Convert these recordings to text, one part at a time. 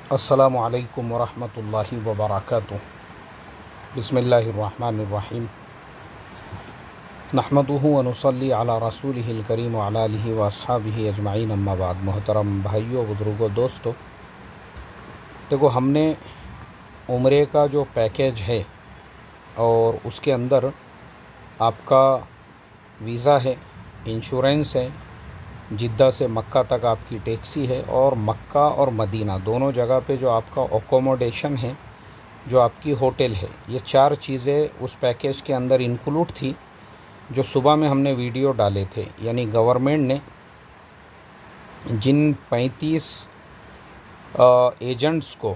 अस्सलामु अलैकुम वरहमतुल्लाहि वबरकातुहू। बिस्मिल्लाहिर्रहमानिर्रहीम। नहमदुहु व नुसल्ली अला रसूलिहिल करीम व अला आलिहि व अस्हाबिहि अजमाइन, अम्मा बाद। मोहतरम भाइयों, बुज़ुर्गों, दोस्तों, देखो, हमने उम्रे का जो पैकेज है और उसके अंदर आपका वीज़ा है, इंश्योरेंस है, जिद्दा से मक्का तक आपकी टैक्सी है, और मक्का और मदीना दोनों जगह पे जो आपका अकोमोडेशन है, जो आपकी होटल है, ये 4 चीज़ें उस पैकेज के अंदर इंक्लूड थी, जो सुबह में हमने वीडियो डाले थे। यानी गवर्नमेंट ने जिन 35 एजेंट्स को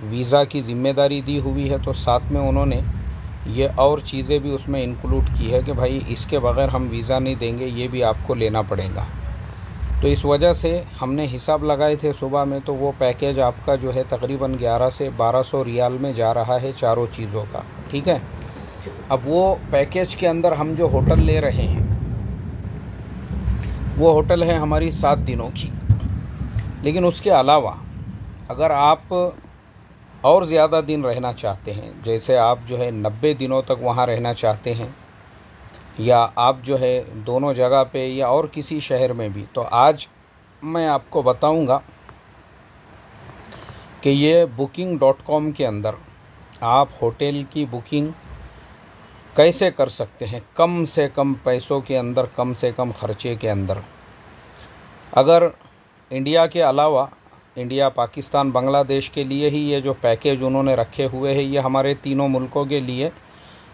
वीज़ा की ज़िम्मेदारी दी हुई है, तो साथ में उन्होंने ये और चीज़ें भी उसमें इंक्लूड की है कि भाई इसके बग़ैर हम वीज़ा नहीं देंगे, ये भी आपको लेना पड़ेगा। तो इस वजह से हमने हिसाब लगाए थे सुबह में, तो वो पैकेज आपका जो है तकरीबन 11 से 1200 रियाल में जा रहा है चारों चीज़ों का। ठीक है। अब वो पैकेज के अंदर हम जो होटल ले रहे हैं, वो होटल है हमारी 7 दिनों की। लेकिन उसके अलावा अगर आप और ज़्यादा दिन रहना चाहते हैं, जैसे आप जो है 90 दिनों तक वहाँ रहना चाहते हैं, या आप जो है दोनों जगह पे या और किसी शहर में भी, तो आज मैं आपको बताऊंगा कि ये booking.com के अंदर आप होटल की बुकिंग कैसे कर सकते हैं कम से कम पैसों के अंदर, कम से कम ख़र्चे के अंदर। अगर इंडिया के अलावा इंडिया, पाकिस्तान, बांग्लादेश के लिए ही ये जो पैकेज उन्होंने रखे हुए हैं, ये हमारे तीनों मुल्कों के लिए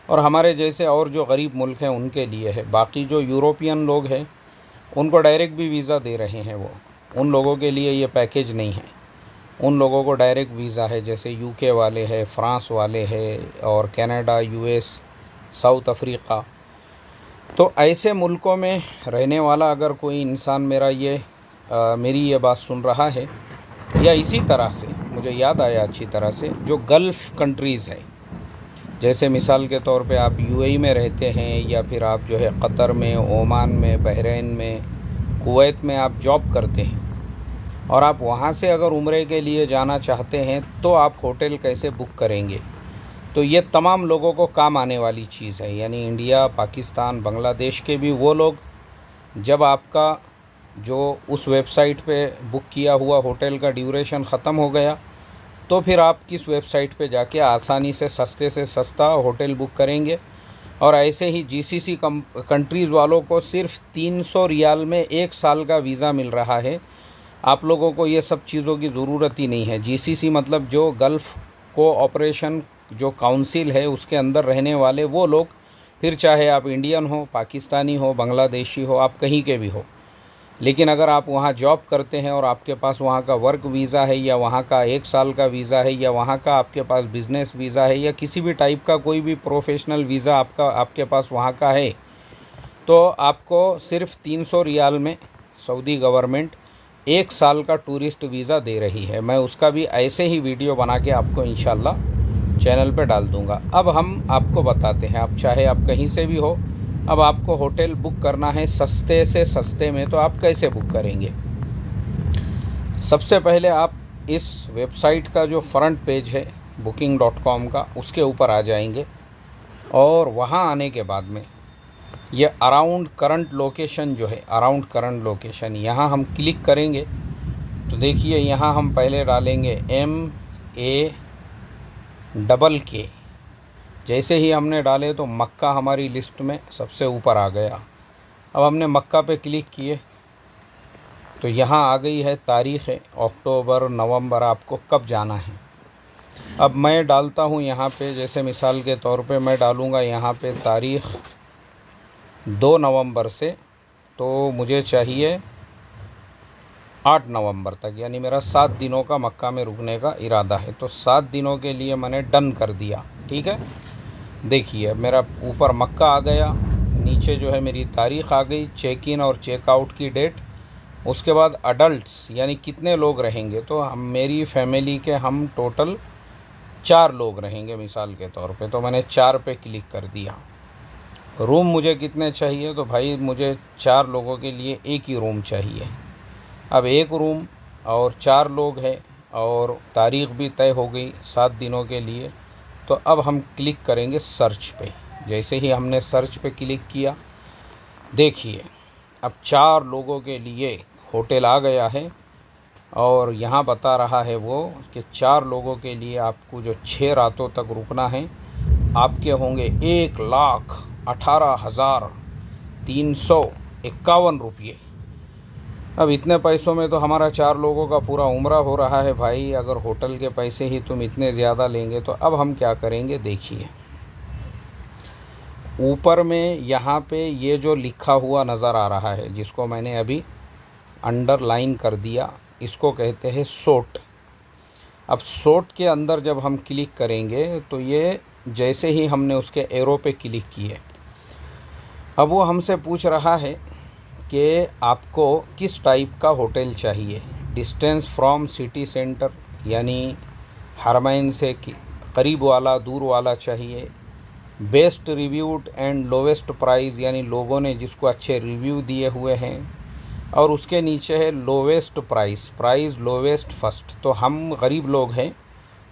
और हमारे जैसे और जो गरीब मुल्क हैं उनके लिए है। बाकी जो यूरोपियन लोग हैं उनको डायरेक्ट भी वीज़ा दे रहे हैं, वो उन लोगों के लिए ये पैकेज नहीं है। उन लोगों को डायरेक्ट वीज़ा है, जैसे यूके वाले हैं, फ्रांस वाले हैं, और कनाडा, यूएस, साउथ अफ्रीका। तो ऐसे मुल्कों में रहने वाला अगर कोई इंसान मेरी ये बात सुन रहा है, या इसी तरह से मुझे याद आया अच्छी तरह से, जो गल्फ़ कंट्रीज़ है, जैसे मिसाल के तौर पे आप यूएई में रहते हैं, या फिर आप जो है क़तर में, ओमान में, बहरीन में, कुवैत में आप जॉब करते हैं, और आप वहाँ से अगर उम्रे के लिए जाना चाहते हैं, तो आप होटल कैसे बुक करेंगे। तो ये तमाम लोगों को काम आने वाली चीज़ है। यानी इंडिया, पाकिस्तान, बांग्लादेश के भी वो लोग, जब आपका जो उस वेबसाइट पे बुक किया हुआ होटल का ड्यूरेशन ख़त्म हो गया, तो फिर आप किस वेबसाइट पे जाके आसानी से सस्ते से सस्ता होटल बुक करेंगे। और ऐसे ही जीसीसी कंट्रीज़ वालों को सिर्फ 300 रियाल में 1 साल का वीज़ा मिल रहा है। आप लोगों को ये सब चीज़ों की ज़रूरत ही नहीं है। जीसीसी मतलब जो गल्फ़ कोऑपरेशन जो काउंसिल है, उसके अंदर रहने वाले वो लोग, फिर चाहे आप इंडियन हो, पाकिस्तानी हो, बांग्लादेशी हो, आप कहीं के भी हो। लेकिन अगर आप वहाँ जॉब करते हैं और आपके पास वहाँ का वर्क वीज़ा है, या वहाँ का 1 साल का वीज़ा है, या वहाँ का आपके पास बिज़नेस वीज़ा है, या किसी भी टाइप का कोई भी प्रोफेशनल वीज़ा आपके पास वहाँ का है, तो आपको सिर्फ 300 रियाल में सऊदी गवर्नमेंट 1 साल का टूरिस्ट वीज़ा दे रही है। मैं उसका भी ऐसे ही वीडियो बना के आपको इंशाल्लाह चैनल पे डाल दूँगा। अब हम आपको बताते हैं, आप चाहे आप कहीं से भी हो, अब आपको होटल बुक करना है सस्ते से सस्ते में, तो आप कैसे बुक करेंगे। सबसे पहले आप इस वेबसाइट का जो फ्रंट पेज है booking.com का, उसके ऊपर आ जाएंगे, और वहाँ आने के बाद में ये अराउंड करंट लोकेशन जो है, अराउंड करंट लोकेशन, यहाँ हम क्लिक करेंगे तो देखिए यहाँ हम पहले डालेंगे MAKK। जैसे ही हमने डाले तो मक्का हमारी लिस्ट में सबसे ऊपर आ गया। अब हमने मक्का पे क्लिक किए तो यहाँ आ गई है तारीख़ है, अक्टूबर, नवंबर, आपको कब जाना है। अब मैं डालता हूँ यहाँ पे, जैसे मिसाल के तौर पे मैं डालूँगा यहाँ पे तारीख़ 2 नवंबर से, तो मुझे चाहिए 8 नवंबर तक, यानी मेरा 7 दिनों का मक्का में रुकने का इरादा है। तो 7 दिनों के लिए मैंने डन कर दिया। ठीक है। देखिए मेरा ऊपर मक्का आ गया, नीचे जो है मेरी तारीख़ आ गई, चेक इन और चेक आउट की डेट। उसके बाद अडल्ट्स यानी कितने लोग रहेंगे, तो मेरी फैमिली के हम टोटल 4 लोग रहेंगे मिसाल के तौर पे, तो मैंने 4 पे क्लिक कर दिया। रूम मुझे कितने चाहिए, तो भाई मुझे 4 लोगों के लिए एक ही रूम चाहिए। अब एक रूम और 4 लोग हैं और तारीख़ भी तय हो गई 7 दिनों के लिए। तो अब हम क्लिक करेंगे सर्च पे। जैसे ही हमने सर्च पे क्लिक किया, देखिए अब 4 लोगों के लिए होटल आ गया है और यहाँ बता रहा है वो कि 4 लोगों के लिए आपको जो 6 रातों तक रुकना है, आपके होंगे 1,18,351 रुपये। अब इतने पैसों में तो हमारा 4 लोगों का पूरा उम्रा हो रहा है भाई। अगर होटल के पैसे ही तुम इतने ज़्यादा लेंगे तो अब हम क्या करेंगे, देखिए ऊपर में यहाँ पे ये जो लिखा हुआ नज़र आ रहा है, जिसको मैंने अभी अंडरलाइन कर दिया, इसको कहते हैं सोट। अब सोट के अंदर जब हम क्लिक करेंगे तो ये जैसे ही हमने उसके एरो पे क्लिक किए, अब वो हमसे पूछ रहा है कि आपको किस टाइप का होटल चाहिए। डिस्टेंस फ्रॉम सिटी सेंटर यानी हरमैन से करीब वाला, दूर वाला चाहिए। Best reviewed and lowest price यानी लोगों ने जिसको अच्छे रिव्यू दिए हुए हैं। और उसके नीचे है लोवेस्ट प्राइस लोवेस्ट फर्स्ट। तो हम गरीब लोग हैं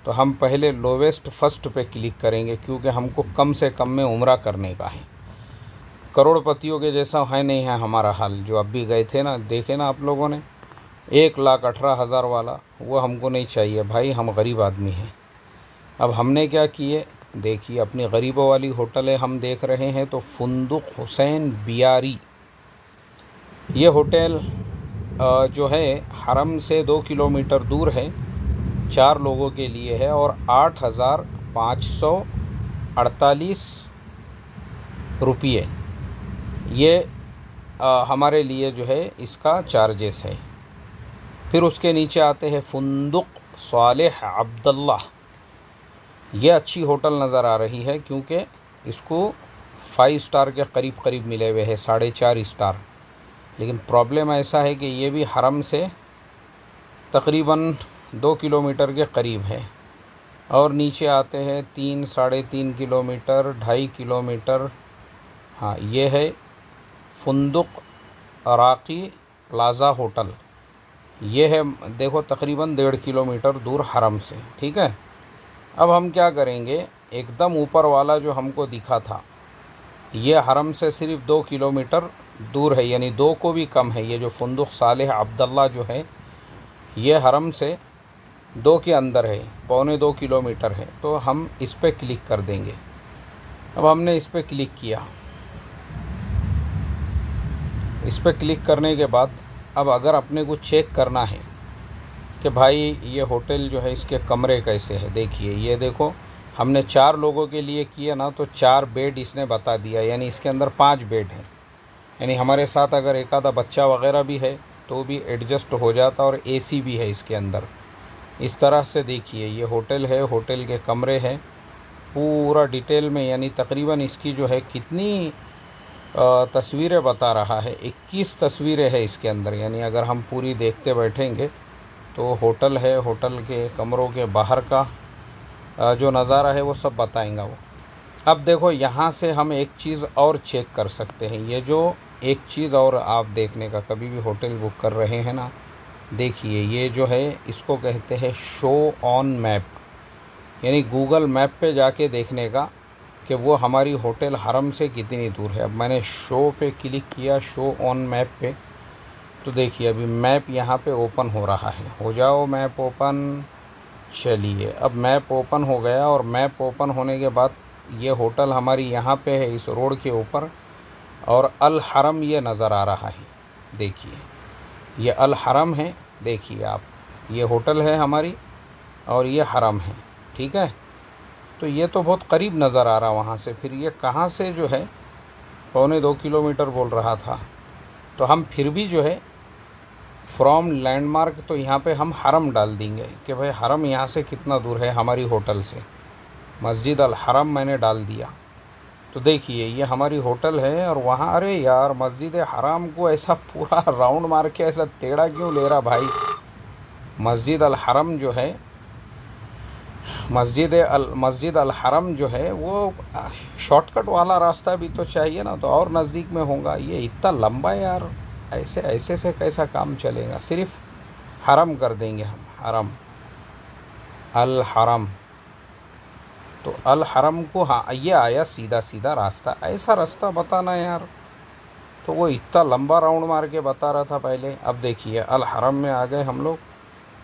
तो हम पहले लोवेस्ट फर्स्ट पे क्लिक करेंगे, क्योंकि हमको कम से कम में उम्रा करने का है। करोड़पतियों के जैसा है नहीं है हमारा हाल। जो अब भी गए थे ना, देखे ना आप लोगों ने, 1,18,000 वाला, वो हमको नहीं चाहिए भाई, हम गरीब आदमी हैं। अब हमने क्या किए, देखिए अपनी गरीबों वाली होटलें हम देख रहे हैं। तो फुंदुक हुसैन बियारी, ये होटल जो है हरम से 2 किलोमीटर दूर है, 4 लोगों के लिए है और 8,548 रुपये ये हमारे लिए जो है इसका चार्जेस है। फिर उसके नीचे आते हैं फुंदुक सालेह अब्दुल्ला। ये अच्छी होटल नज़र आ रही है क्योंकि इसको 5 स्टार के करीब करीब मिले हुए हैं, 4.5 स्टार। लेकिन प्रॉब्लम ऐसा है कि ये भी हरम से तकरीबन 2 किलोमीटर के करीब है। और नीचे आते हैं 3, 3.5 किलोमीटर, 2.5 किलोमीटर। हाँ, ये है फुंदुक अराकी प्लाज़ा होटल। ये है देखो तकरीबन 1.5 किलोमीटर दूर हरम से। ठीक है, अब हम क्या करेंगे, एकदम ऊपर वाला जो हमको दिखा था, ये हरम से सिर्फ 2 किलोमीटर दूर है, यानी 2 को भी कम है। ये जो फुंदुक सालेह अब्दुल्ला जो है, ये हरम से 2 के अंदर है, 1.25 किलोमीटर है। तो हम इस पर क्लिक कर देंगे। अब हमने इस पर क्लिक किया। इस पर क्लिक करने के बाद अब अगर अपने को चेक करना है कि भाई ये होटल जो है इसके कमरे कैसे है, देखिए ये देखो हमने 4 लोगों के लिए किया ना, तो 4 बेड इसने बता दिया, यानी इसके अंदर 5 बेड हैं। यानी हमारे साथ अगर एक आधा बच्चा वगैरह भी है तो भी एडजस्ट हो जाता, और एसी भी है इसके अंदर। इस तरह से देखिए ये होटल है, होटल के कमरे हैं पूरा डिटेल में। यानी तकरीबन इसकी जो है कितनी तस्वीरें बता रहा है, 21 तस्वीरें हैं इसके अंदर। यानी अगर हम पूरी देखते बैठेंगे तो होटल है, होटल के कमरों के बाहर का जो नज़ारा है वो सब बताएंगा वो। अब देखो यहाँ से हम एक चीज़ और चेक कर सकते हैं। ये जो एक चीज़ और आप देखने का, कभी भी होटल बुक कर रहे हैं ना, देखिए ये जो है इसको कहते हैं शो ऑन मैप, यानी गूगल मैप पे जाके देखने का कि वो हमारी होटल हरम से कितनी दूर है। अब मैंने शो पे क्लिक किया, शो ऑन मैप पे, तो देखिए अभी मैप यहाँ पे ओपन हो रहा है। हो जाओ मैप ओपन। चलिए अब मैप ओपन हो गया, और मैप ओपन होने के बाद ये होटल हमारी यहाँ पे है इस रोड के ऊपर, और अल हरम ये नज़र आ रहा है। देखिए ये अल हरम है, देखिए आप, ये होटल है हमारी और ये हरम है। ठीक है, तो ये तो बहुत करीब नज़र आ रहा वहाँ से। फिर ये कहाँ से जो है 1.25 किलोमीटर बोल रहा था, तो हम फिर भी जो है फ्रॉम लैंडमार्क, तो यहाँ पे हम हरम डाल देंगे कि भाई हरम यहाँ से कितना दूर है हमारी होटल से। मस्जिद अल हरम मैंने डाल दिया, तो देखिए ये हमारी होटल है। और वहाँ, अरे यार मस्जिद हराम को ऐसा पूरा राउंड मार के ऐसा टेढ़ा क्यों ले रहा भाई। मस्जिद अल हरम जो है, मस्जिद अल हरम जो है वो शॉर्टकट वाला रास्ता भी तो चाहिए ना, तो और नज़दीक में होगा। ये इतना लंबा यार, ऐसे ऐसे से कैसा काम चलेगा। सिर्फ हरम कर देंगे हम, हरम। अल हरम। तो अल हरम को, हाँ ये आया सीधा सीधा रास्ता। ऐसा रास्ता बताना यार। तो वो इतना लंबा राउंड मार के बता रहा था पहले। अब देखिए अल हरम में आ गए हम लोग।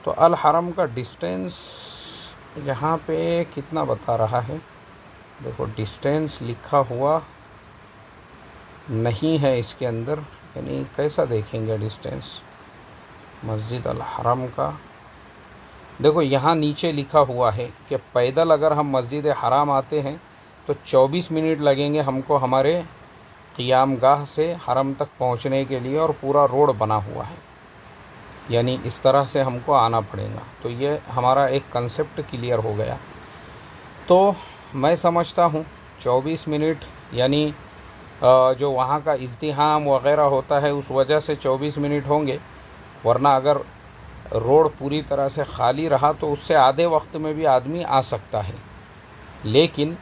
तो अल हरम का डिस्टेंस यहाँ पे कितना बता रहा है, देखो डिस्टेंस लिखा हुआ नहीं है इसके अंदर, यानी कैसा देखेंगे डिस्टेंस मस्जिद अल हरम का। देखो यहाँ नीचे लिखा हुआ है कि पैदल अगर हम मस्जिद हराम आते हैं तो 24 मिनट लगेंगे हमको हमारे क़ियाम गाह से हरम तक पहुँचने के लिए, और पूरा रोड बना हुआ है, यानी इस तरह से हमको आना पड़ेगा। तो ये हमारा एक कंसेप्ट क्लियर हो गया। तो मैं समझता हूँ 24 मिनट, यानी जो वहाँ का इज़्तिहाम वग़ैरह होता है उस वजह से 24 मिनट होंगे, वरना अगर रोड पूरी तरह से ख़ाली रहा तो उससे आधे वक्त में भी आदमी आ सकता है। लेकिन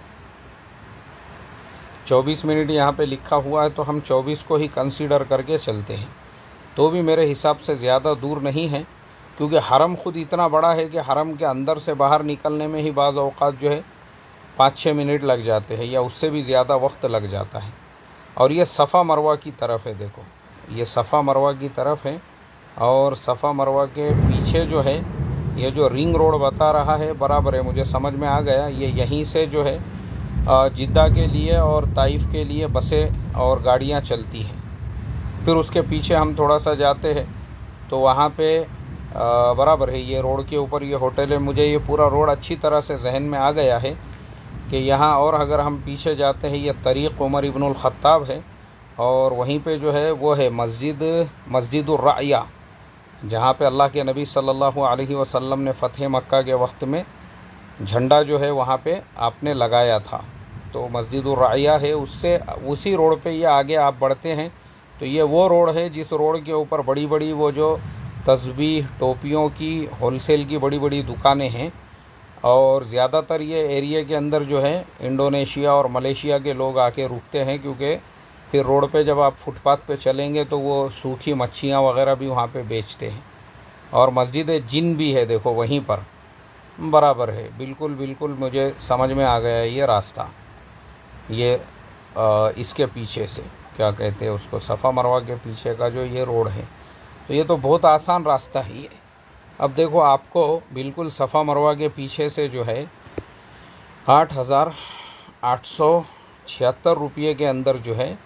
24 मिनट यहाँ पे लिखा हुआ है तो हम 24 को ही कंसीडर करके चलते हैं। तो भी मेरे हिसाब से ज़्यादा दूर नहीं है, क्योंकि हरम ख़ुद इतना बड़ा है कि हरम के अंदर से बाहर निकलने में ही बाज़ औक़ात जो है 5-6 मिनट लग जाते हैं, या उससे भी ज़्यादा वक्त लग जाता है। और ये सफ़ा मरवा की तरफ है, देखो ये सफ़ा मरवा की तरफ है, और सफ़ा मरवा के पीछे जो है ये जो रिंग रोड बता रहा है बराबर है, मुझे समझ में आ गया। ये यहीं से जो है जिद्दा के लिए और ताइफ़ के लिए बसें और गाड़ियाँ चलती हैं। फिर उसके पीछे हम थोड़ा सा जाते हैं तो वहाँ पे बराबर है ये रोड के ऊपर ये होटल है। मुझे ये पूरा रोड अच्छी तरह से जहन में आ गया है कि यहाँ, और अगर हम पीछे जाते हैं ये तरीक़ उमर इब्नुल ख़त्ताब है, और वहीं पे जो है वो है मस्जिदुर राया, जहाँ पे अल्लाह के नबी सल्लल्लाहु अलैहि वसल्लम ने फ़तह मक्का के वक्त में झंडा जो है वहाँ पे आपने लगाया था। तो मस्जिदुर राया है, उससे उसी रोड पे ये आगे आप बढ़ते हैं तो ये वो रोड है जिस रोड के ऊपर बड़ी बड़ी वो जो तस्बीह टोपियों की होलसेल की बड़ी बड़ी दुकानें हैं, और ज़्यादातर ये एरिया के अंदर जो है इंडोनेशिया और मलेशिया के लोग आके रुकते हैं, क्योंकि फिर रोड पे जब आप फुटपाथ पे चलेंगे तो वो सूखी मच्छियाँ वगैरह भी वहाँ पे बेचते हैं। और मस्जिद जिन भी है देखो वहीं पर बराबर है। बिल्कुल बिल्कुल मुझे समझ में आ गया ये रास्ता। ये इसके पीछे से क्या कहते हैं उसको, सफ़ा मरवा के पीछे का जो ये रोड है, तो ये तो बहुत आसान रास्ता है ये। अब देखो आपको बिल्कुल सफ़ा मरवा के पीछे से जो है 8,876 रुपये के अंदर जो है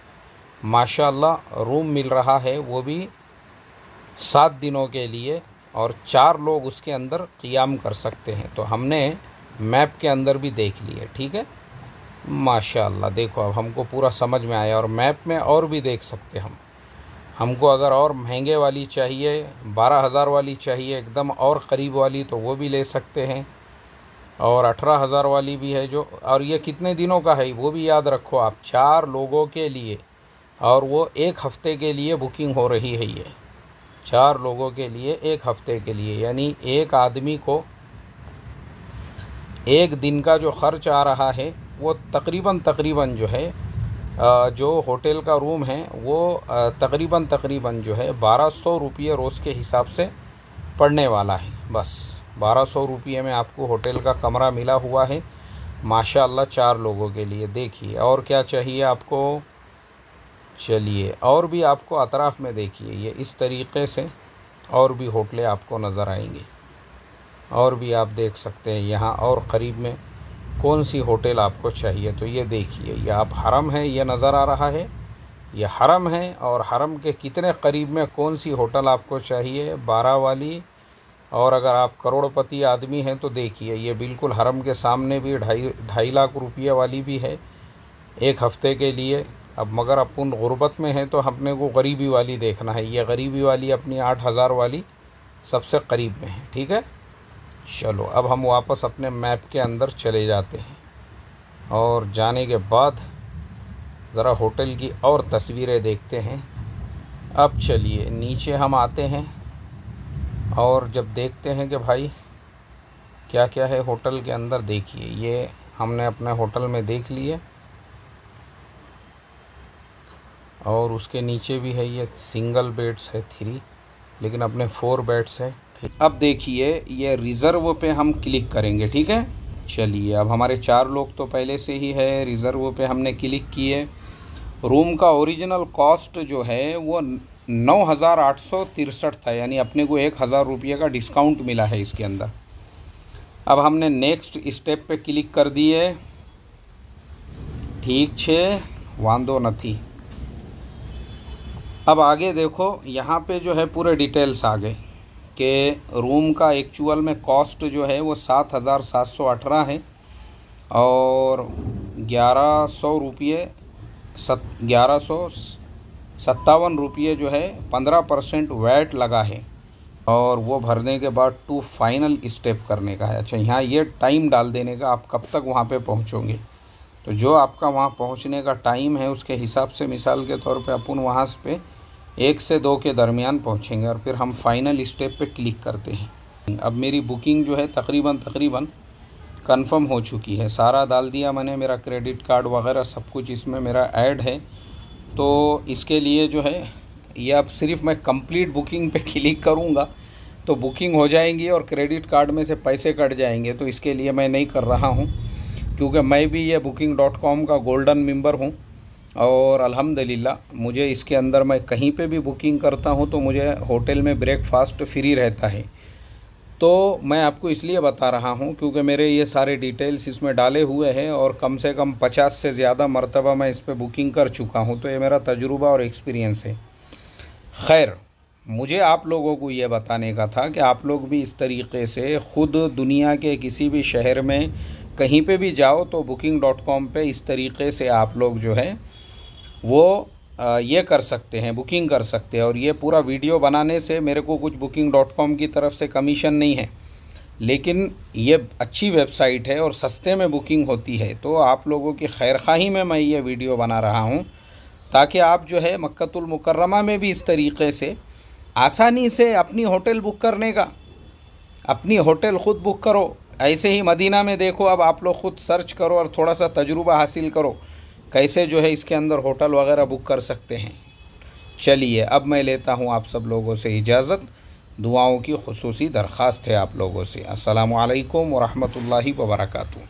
माशाअल्लाह रूम मिल रहा है, वो भी 7 दिनों के लिए, और 4 लोग उसके अंदर क़ियाम कर सकते हैं। तो हमने मैप के अंदर भी देख लिए, ठीक है माशाअल्लाह। देखो अब हमको पूरा समझ में आया, और मैप में और भी देख सकते हम। हमको अगर और महंगे वाली चाहिए, 12,000 वाली चाहिए एकदम और क़रीब वाली, तो वो भी ले सकते हैं, और 18,000 वाली भी है जो। और ये कितने दिनों का है वो भी याद रखो आप, 4 लोगों के लिए, और वो 1 हफ़्ते के लिए बुकिंग हो रही है। ये 4 लोगों के लिए 1 हफ़्ते के लिए, यानी एक आदमी को एक दिन का जो ख़र्च आ रहा है वो तकरीबन जो है जो होटल का रूम है वो तकरीबन जो है 1200 रुपये रोज़ के हिसाब से पड़ने वाला है। बस 1200 रुपये में आपको होटल का कमरा मिला हुआ है माशाअल्लाह 4 लोगों के लिए। देखिए और क्या चाहिए आपको, चलिए और भी आपको अतराफ़ में देखिए, ये इस तरीक़े से और भी होटलें आपको नज़र आएंगी, और भी आप देख सकते हैं यहाँ और क़रीब में कौन सी होटल आपको चाहिए। तो ये देखिए, ये आप हरम है, ये नज़र आ रहा है, ये हरम है, और हरम के कितने क़रीब में कौन सी होटल आपको चाहिए, 12 वाली। और अगर आप करोड़पति आदमी हैं तो देखिए ये बिल्कुल हरम के सामने भी 2.5 लाख रुपये वाली भी है 1 हफ़्ते के लिए। अब मगर अपन गुर्बत में हैं तो अपने को गरीबी वाली देखना है, ये गरीबी वाली अपनी 8,000 वाली सबसे क़रीब में है, ठीक है। चलो अब हम वापस अपने मैप के अंदर चले जाते हैं, और जाने के बाद ज़रा होटल की और तस्वीरें देखते हैं। अब चलिए नीचे हम आते हैं, और जब देखते हैं कि भाई क्या क्या है होटल के अंदर। देखिए ये हमने अपने होटल में देख लिए, और उसके नीचे भी है, ये सिंगल बेड्स है 3, लेकिन अपने 4 बेड्स है, अब देखिए ये रिज़र्व पे हम क्लिक करेंगे, ठीक है। चलिए अब हमारे 4 लोग तो पहले से ही है, रिज़र्व पे हमने क्लिक किए। रूम का ओरिजिनल कॉस्ट जो है वो 9,863 था, यानी अपने को 1,000 रुपये का डिस्काउंट मिला है इसके अंदर। अब हमने नेक्स्ट स्टेप पे क्लिक कर दिए। ठीक छे, वांदो नहीं। अब आगे देखो यहाँ पे जो है पूरे डिटेल्स आ गए कि रूम का एक्चुअल में कॉस्ट जो है वो 7,718 है और 1,100 रुपये 1,157 रुपये जो है 15% वैट लगा है और वो भरने के बाद टू फाइनल स्टेप करने का है। अच्छा, यहाँ ये टाइम डाल देने का, आप कब तक वहाँ पे पहुँचोगे। तो जो आपका वहाँ पहुँचने का टाइम है उसके हिसाब से मिसाल के तौर पे अपन वहाँ पे 1 से 2 के दरमियान पहुँचेंगे और फिर हम फाइनल स्टेप पे क्लिक करते हैं। अब मेरी बुकिंग जो है तकरीबन कंफर्म हो चुकी है, सारा डाल दिया मैंने, मेरा क्रेडिट कार्ड वगैरह सब कुछ इसमें मेरा ऐड है। तो इसके लिए जो है ये अब सिर्फ मैं कंप्लीट बुकिंग पे क्लिक करूँगा तो बुकिंग हो जाएंगी और क्रेडिट कार्ड में से पैसे कट जाएंगे। तो इसके लिए मैं नहीं कर रहा हूँ क्योंकि मैं भी ये booking.com का गोल्डन मेंबर हूँ और अल्हम्दुलिल्लाह मुझे इसके अंदर मैं कहीं पे भी बुकिंग करता हूँ तो मुझे होटल में ब्रेकफास्ट फ्री रहता है। तो मैं आपको इसलिए बता रहा हूँ क्योंकि मेरे ये सारे डिटेल्स इसमें डाले हुए हैं और कम से कम 50 से ज़्यादा मरतबा मैं इस पर बुकिंग कर चुका हूँ, तो ये मेरा तजुर्बा और एक्सपीरियंस है। खैर, मुझे आप लोगों को ये बताने का था कि आप लोग भी इस तरीक़े से ख़ुद दुनिया के किसी भी शहर में कहीं पे भी जाओ तो booking.com पे इस तरीक़े से आप लोग जो है वो ये कर सकते हैं, बुकिंग कर सकते हैं। और ये पूरा वीडियो बनाने से मेरे को कुछ booking.com की तरफ से कमीशन नहीं है, लेकिन ये अच्छी वेबसाइट है और सस्ते में बुकिंग होती है। तो आप लोगों की खैरख्वाही में मैं ये वीडियो बना रहा हूँ ताकि आप जो है मक्कतुल मुकर्रमा में भी इस तरीक़े से आसानी से अपनी होटल बुक करने का, अपनी होटल ख़ुद बुक करो। ऐसे ही मदीना में देखो, अब आप लोग ख़ुद सर्च करो और थोड़ा सा तजुर्बा हासिल करो कैसे जो है इसके अंदर होटल वगैरह बुक कर सकते हैं। चलिए अब मैं लेता हूँ आप सब लोगों से इजाज़त। दुआओं की खुसूसी दरख्वास्त है आप लोगों से। अस्सलामु अलैकुम व रहमतुल्लाहि व बरकातुहू।